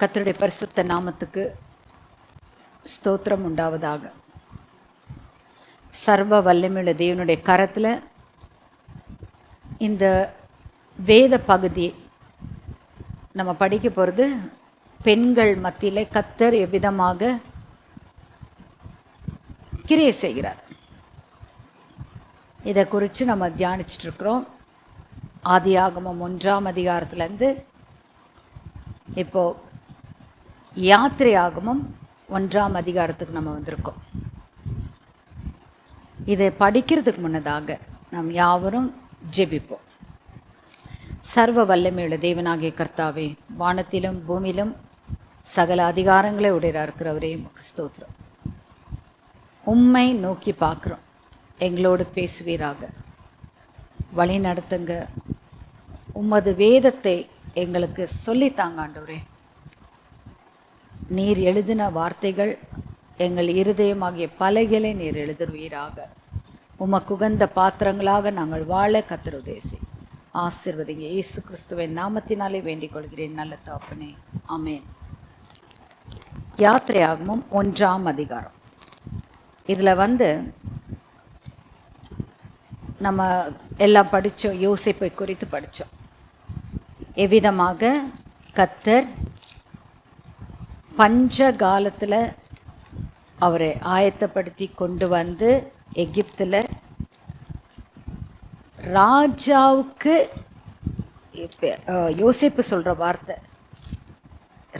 கர்த்தருடைய பரிசுத்த நாமத்துக்கு ஸ்தோத்திரம் உண்டாவதாக. சர்வ வல்லமையுள்ள தேவனுடைய கரத்தில் இந்த வேத பகுதி நம்ம படிக்க போகிறது பெண்கள் மத்தியில் கர்த்தர் எவ்விதமாக கிரியை செய்கிறார். இதை குறித்து நம்ம தியானிச்சிட்ருக்கிறோம். ஆதியாகமம் 1ஆம் அதிகாரத்துலேருந்து இப்போது யாத்திரையாகமம் 1ஆம் அதிகாரத்துக்கு நம்ம வந்திருக்கோம். இதை படிக்கிறதுக்கு முன்னதாக நாம் யாவரும் ஜெபிப்போம். சர்வ வல்லமையுள்ள தேவனாகிய கர்த்தாவே, வானத்திலும் பூமியிலும் சகல அதிகாரங்களை உடையராக இருக்கிறவரே, உமக்கு ஸ்தோத்திரம். உம்மை நோக்கி பார்க்குறோம், எங்களோடு பேசுவீராக, வழி நடத்துங்க. உமது வேதத்தை எங்களுக்கு சொல்லித்தாங்க ஆண்டவரே. நீர் எழுதின வார்த்தைகள் எங்கள் இருதயமாகிய பலகைகளை நீர் எழுதுவீராக. உமக்குகந்த பாத்திரங்களாக நாங்கள் வாழ கர்த்தர் உதவி செய்யும். ஆசீர்வதிங்க. இயேசு கிறிஸ்துவின் நாமத்தினாலே வேண்டிக் கொள்கிறேன் நல்ல தகப்பனே, ஆமென். யாத்திரையாகமம் 1ஆம் அதிகாரம். இதில் நம்ம எல்லாம் படித்தோம். யோசேப்பை குறித்து படித்தோம். எவ்விதமாக கர்த்தர் பஞ்ச காலத்தில் அவரை ஆயத்தப்படுத்தி கொண்டு வந்து எகிப்தில் ராஜாவுக்கு, யோசேப்பு சொல்கிற வார்த்தை,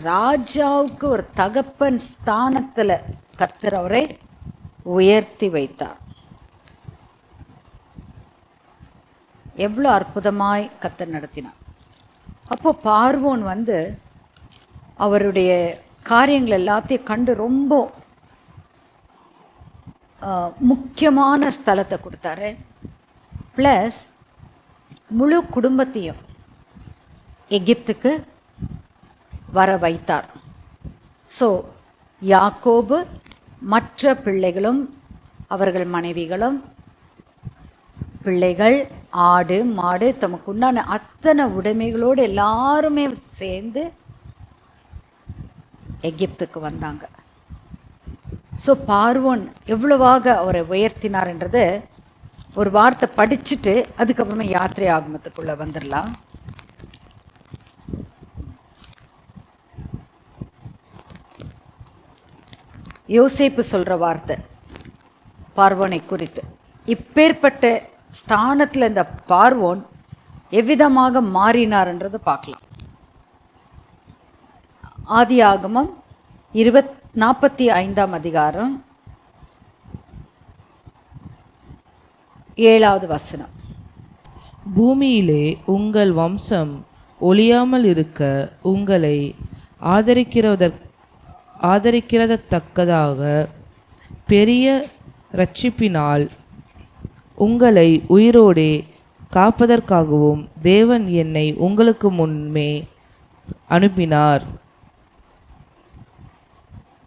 ராஜாவுக்கு ஒரு தகப்பன் ஸ்தானத்தில் கர்த்தர் அவரை உயர்த்தி வைத்தார். எவ்வளோ அற்புதமாய் கர்த்தர் நடத்தினார். அப்போ பார்வோன் அவருடைய காரியங்கள் எல்லாத்தையும் கண்டு ரொம்ப முக்கியமான ஸ்தலத்தை கொடுத்தாரு. ப்ளஸ் முழு குடும்பத்தையும் எகிப்துக்கு வர வைத்தார். ஸோ யாக்கோபு மற்ற பிள்ளைகளும் அவர்கள் மனைவிகளும் பிள்ளைகள், ஆடு மாடு, தமக்கு உண்டான அத்தனை உடைமைகளோடு எல்லாருமே சேர்ந்து எகிப்துக்கு வந்தாங்க. ஸோ பார்வோன் எவ்வளவாக அவரை உயர்த்தினார்ன்றது ஒரு வார்த்தை படிச்சுட்டு அதுக்கப்புறமா யாத்திரை ஆகமத்துக்குள்ளே வந்துடலாம். யோசேப்பு சொல்கிற வார்த்தை பார்வோனை குறித்து, இப்பேற்பட்ட ஸ்தானத்தில் இந்த பார்வோன் எவ்விதமாக மாறினார்ன்றது பார்க்கலாம். ஆதியாகமம் 45ஆம் அதிகாரம் 7வது வசனம். பூமியிலே உங்கள் வம்சம் ஒழியாமல் இருக்க உங்களை ஆதரிக்கிறதற்கதாக பெரிய இரட்சிப்பினால் உங்களை உயிரோடே காப்பதற்காகவும் தேவன் என்னை உங்களுக்கு முன்னே அனுப்பினார்.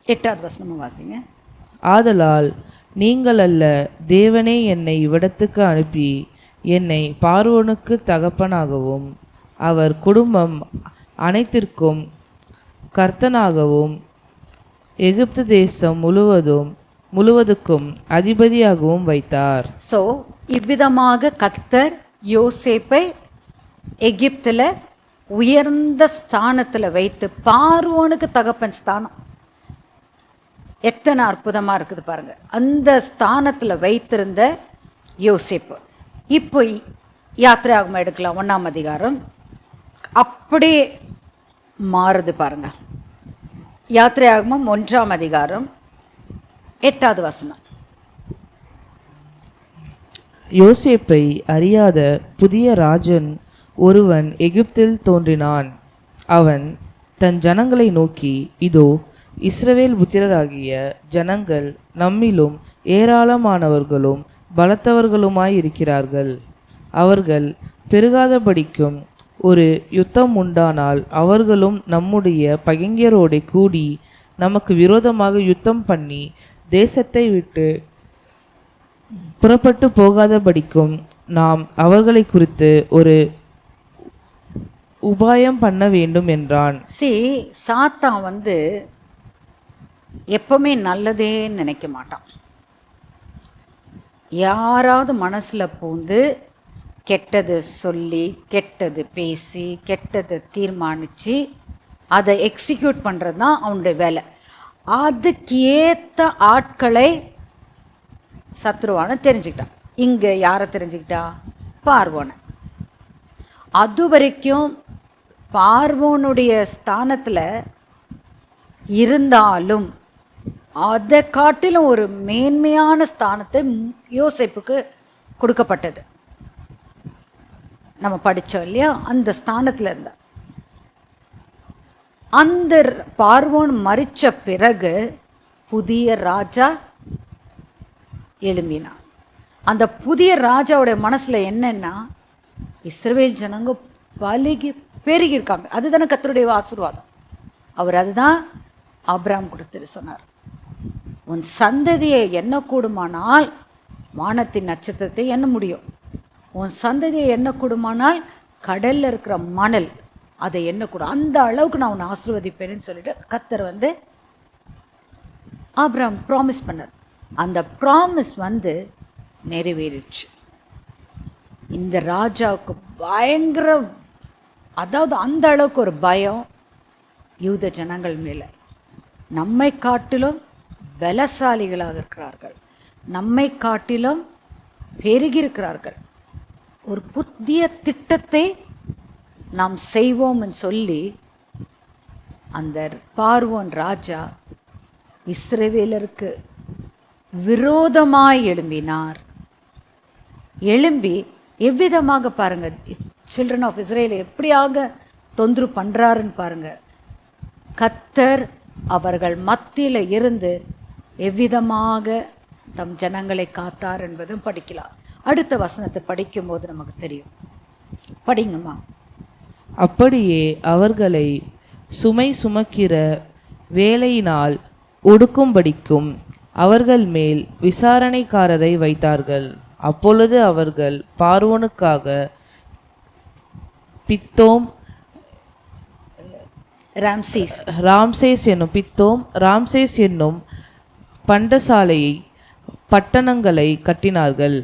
8வது வசனமும் வாசிங்க. ஆதலால் நீங்கள் அல்ல, தேவனே என்னை இவ்விடத்துக்கு அனுப்பி என்னை பார்வோனுக்கு தகப்பனாகவும் அவர் குடும்பம் அனைத்திற்கும் கர்த்தனாகவும் எகிப்து தேசம் முழுவதுக்கும் அதிபதியாகவும் வைத்தார். ஸோ இவ்விதமாக கர்த்தர் யோசேப்பை எகிப்தில் உயர்ந்த ஸ்தானத்தில் வைத்து, பார்வோனுக்கு தகப்பன் ஸ்தானம் எத்தனை அற்புதமாக இருக்குது பாருங்கள். அந்த ஸ்தானத்தில் வைத்திருந்த யோசேப்பு இப்போ யாத்திரையாகமம் எடுக்கலாம் 1ஆம் அதிகாரம், அப்படியே மாறுது பாருங்கள். யாத்திரையாகமம் 1ஆம் அதிகாரம் 8வது வசனம். யோசேப்பை அறியாத புதிய ராஜன் ஒருவன் எகிப்தில் தோன்றினான். அவன் தன் ஜனங்களை நோக்கி, இதோ இஸ்ரவேல் புத்திரராகிய ஜனங்கள் நம்மிலும் ஏராளமானவர்களும் பலத்தவர்களுமாயிருக்கிறார்கள். அவர்கள் பெருகாதபடிக்கும் ஒரு யுத்தம் உண்டானால் அவர்களும் நம்முடைய பகைஞரோடே கூடி நமக்கு விரோதமாக யுத்தம் பண்ணி தேசத்தை விட்டு புறப்பட்டு போகாதபடிக்கும் நாம் அவர்களை குறித்து ஒரு உபாயம் பண்ண வேண்டும் என்றான். சாத்தான் வந்து எப்பவுமே நல்லதே நினைக்க மாட்டான். யாராவது மனசுல பூந்து கெட்டது சொல்லி, கெட்டது பேசி, கெட்டதை தீர்மானிச்சு அதை எக்ஸிக்யூட் பண்ணுறது தான் அவனுடைய வேலை. அதுக்கு ஏற்ற ஆட்களை சத்ருவான தெரிஞ்சுக்கிட்டான். இங்கே யாரை தெரிஞ்சுக்கிட்டா? பார்வோனை. அது வரைக்கும் பார்வோனுடைய ஸ்தானத்தில் இருந்தாலும் அதை காட்டிலும் ஒரு மேன்மையான ஸ்தானத்தை யோசேப்புக்கு கொடுக்கப்பட்டது. நம்ம படித்தோம் இல்லையா? அந்த ஸ்தானத்தில் இருந்தா. அந்த பார்வோன் மரித்த பிறகு புதிய ராஜா எழும்பினான். அந்த புதிய ராஜாவுடைய மனசில் என்னன்னா, இஸ்ரவேல் ஜனங்க பலுகி பெருகியிருக்காங்க. அதுதானே கர்த்தருடைய ஆசீர்வாதம். அவர் அதுதான் ஆபிரகாம் கொடுத்துட்டு சொன்னார், உன் சந்ததியை எண்ணக்கூடுமானால் வானத்தின் நட்சத்திரத்தை எண்ண முடியும். உன் சந்ததியை எண்ணக்கூடுமானால் கடலில் இருக்கிற மணல் அதை எண்ணக்கூடும். அந்த அளவுக்கு நான் உன்னை ஆசீர்வதிப்பேன்னு சொல்லிட்டு கர்த்தர் வந்து ஆபிரகாம் ப்ராமிஸ் பண்ணார். அந்த ப்ராமிஸ் வந்து நிறைவேறிடுச்சு. இந்த ராஜாவுக்கு பயங்கர, அதாவது அந்த அளவுக்கு ஒரு பயம் யூத ஜனங்கள் மேலே. நம்மை காட்டிலும் பலசாலிகளாக இருக்கிறார்கள், நம்மை காட்டிலும் பெருகியிருக்கிறார்கள். ஒரு புதிய திட்டத்தை நாம் செய்வோம்னு சொல்லி அந்த பார்வோன் ராஜா இஸ்ரவேலருக்கு விரோதமாய் எழும்பினார். எழும்பி எவ்விதமாக பாருங்க, சில்ட்ரன் ஆஃப் இஸ்ரேலை எப்படியாக தொந்தரவு பண்ணுறாருன்னு பாருங்க. கர்த்தர் அவர்கள் மத்தியில் இருந்து எவ்விதமாக தம் ஜனங்களை காத்தார் என்பதும் படிக்கலாம். அடுத்த வசனத்தை படிக்கும்போது நமக்கு தெரியும். படிங்கம்மா. அப்படியே அவர்களை சுமை சுமக்கிற வேலையினால் ஒடுக்கும்படிக்கும் அவர்கள் மேல் விசாரணைக்காரரை வைத்தார்கள். அப்பொழுது அவர்கள் பார்வோனுக்காக பித்தோம் ராம்சேஸ் என்னும் பண்டசாலையை பட்டணங்களை கட்டினார்கள்.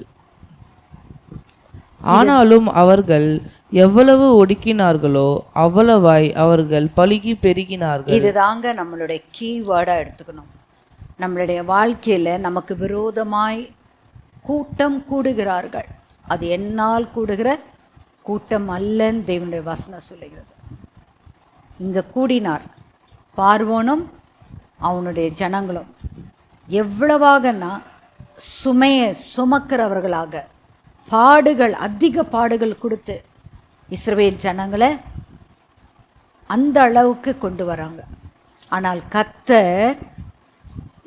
ஆனாலும் அவர்கள் எவ்வளவு ஒடுக்கினார்களோ அவ்வளவாய் அவர்கள் பலுகி பெருகினார்கள். இதுதாங்க நம்மளுடைய கீவேர்டா எடுத்துக்கணும். நம்மளுடைய வாழ்க்கையில நமக்கு விரோதமாய் கூட்டம் கூடுகிறார்கள். அது என்னால் கூடுகிற கூட்டம் அல்லன்னு தேவனுடைய வசனம் சொல்லுகிறது. இங்க கூடினார் பார்வோனும் அவனுடைய ஜனங்களும். எவ்வளவாகனா சுமையை சுமக்கிறவர்களாக, பாடுகள், அதிக பாடுகள் கொடுத்து இஸ்ரவேல் ஜனங்களை அந்த அளவுக்கு கொண்டு வராங்க. ஆனால் கர்த்தர்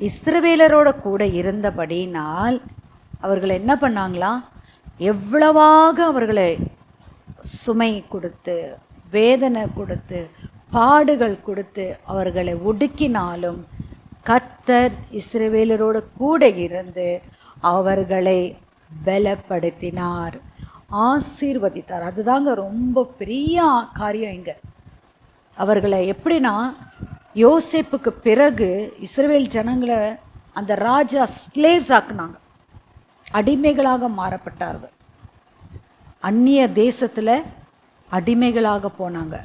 இஸ்ரவேலரோட கூட இருந்தபடினால் அவர்கள் என்ன பண்ணாங்களாம்? எவ்வளவாக அவர்களை சுமை கொடுத்து, வேதனை கொடுத்து, பாடுகள் கொடுத்து அவர்களை ஒடுக்கினாலும் கர்த்தர் இஸ்ரவேலரோட கூட இருந்து அவர்களை பலப்படுத்தினார், ஆசீர்வதித்தார். அதுதாங்க ரொம்ப பெரிய காரியம். இங்கே அவர்களை எப்படின்னா, யோசேப்புக்கு பிறகு இஸ்ரவேல் ஜனங்களை அந்த ராஜா ஸ்லேவ்ஸ் ஆக்குனாங்க, அடிமைகளாக மாறப்பட்டார்கள். அந்நிய தேசத்தில் அடிமைகளாக போனாங்க.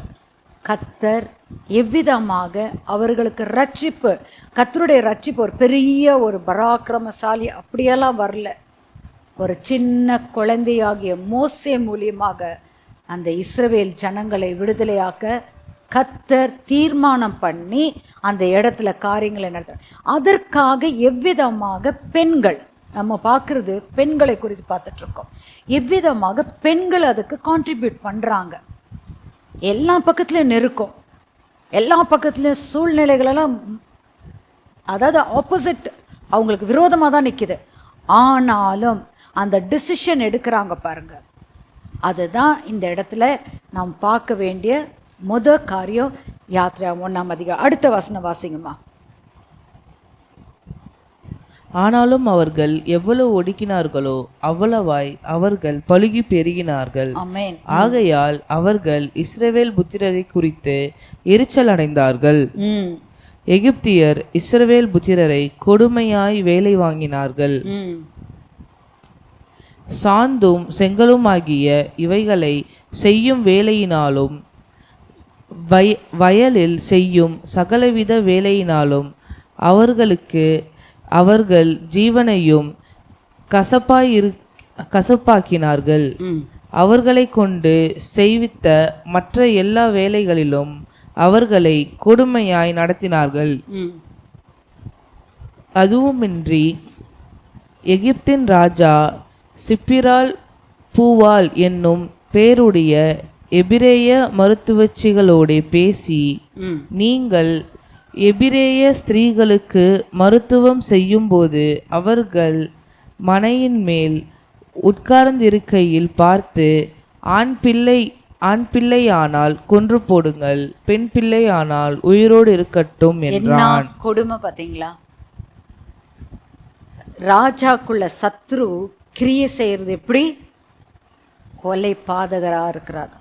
கர்த்தர் எவ்விதமாக அவர்களுக்கு ரட்சிப்பு, கர்த்தருடைய ரட்சிப்பு ஒரு பெரிய ஒரு பராக்கிரமசாலி அப்படியெல்லாம் வரல. ஒரு சின்ன குழந்தையாகிய மோசே மூலியமாக அந்த இஸ்ரவேல் ஜனங்களை விடுதலையாக்க கர்த்தர் தீர்மானம் பண்ணி அந்த இடத்துல காரியங்களை நடத்த. அதற்காக எவ்விதமாக பெண்கள், நம்ம பார்க்குறது பெண்களை குறித்து பார்த்துட்ருக்கோம், எவ்விதமாக பெண்கள் அதுக்கு கான்ட்ரிபியூட் பண்ணுறாங்க. எல்லா பக்கத்துலேயும் நெருக்கம், எல்லா பக்கத்துலேயும் சூழ்நிலைகளெல்லாம் அதாவது ஆப்போசிட், அவங்களுக்கு விரோதமாக தான் நிற்கிது. ஆனாலும் அந்த டிசிஷன் எடுக்கிறாங்க பாருங்க. அதுதான் இந்த இடத்துல நாம் பார்க்க வேண்டிய காரியம். யாத்ரா 1 அடுத்த வசனம் வாசிங்கம்மா. ஆனாலும் அவர்கள் எவ்வளவு ஒடுக்கினார்களோ அவ்வளவாய் அவர்கள் பலுகி பெருகினார்கள். ஆமென். ஆகையால் அவர்கள் இஸ்ரவேல் புத்திரரை குறித்து எரிச்சல் அடைந்தார்கள். எகிப்தியர் இஸ்ரவேல் புத்திரரை கொடுமையாய் வேலை வாங்கினார்கள். சாந்தும் செங்கலுமாகிய இவைகளை செய்யும் வேலையினாலும் வயலில் செய்யும் சகலவித வேலையினாலும் அவர்களுக்கு அவர்கள் ஜீவனையும் கசப்பாக்கினார்கள். அவர்களை கொண்டு செய்வித்த மற்ற எல்லா வேலைகளிலும் அவர்களை கொடுமையாய் நடத்தினார்கள். அதுவுமின்றி எகிப்தின் ராஜா சிப்பிரால் பூவால் என்னும் பேருடைய எபிரேய மருத்துவச்சிகளோடு பேசி, நீங்கள் எபிரேய ஸ்திரீகளுக்கு மருத்துவம் செய்யும்போது அவர்கள் மனையின் மேல் உட்கார்ந்திருக்கையில் பார்த்து, ஆண் பிள்ளையானால் கொன்று போடுங்கள், பெண் பிள்ளையானால் உயிரோடு இருக்கட்டும் என்றான். கொடுமை பாத்தீங்களா? ராஜாக்குள்ள சத்ரு கிரியை செய்யறது எப்படி? கொலை பாதகரா இருக்கிறார்.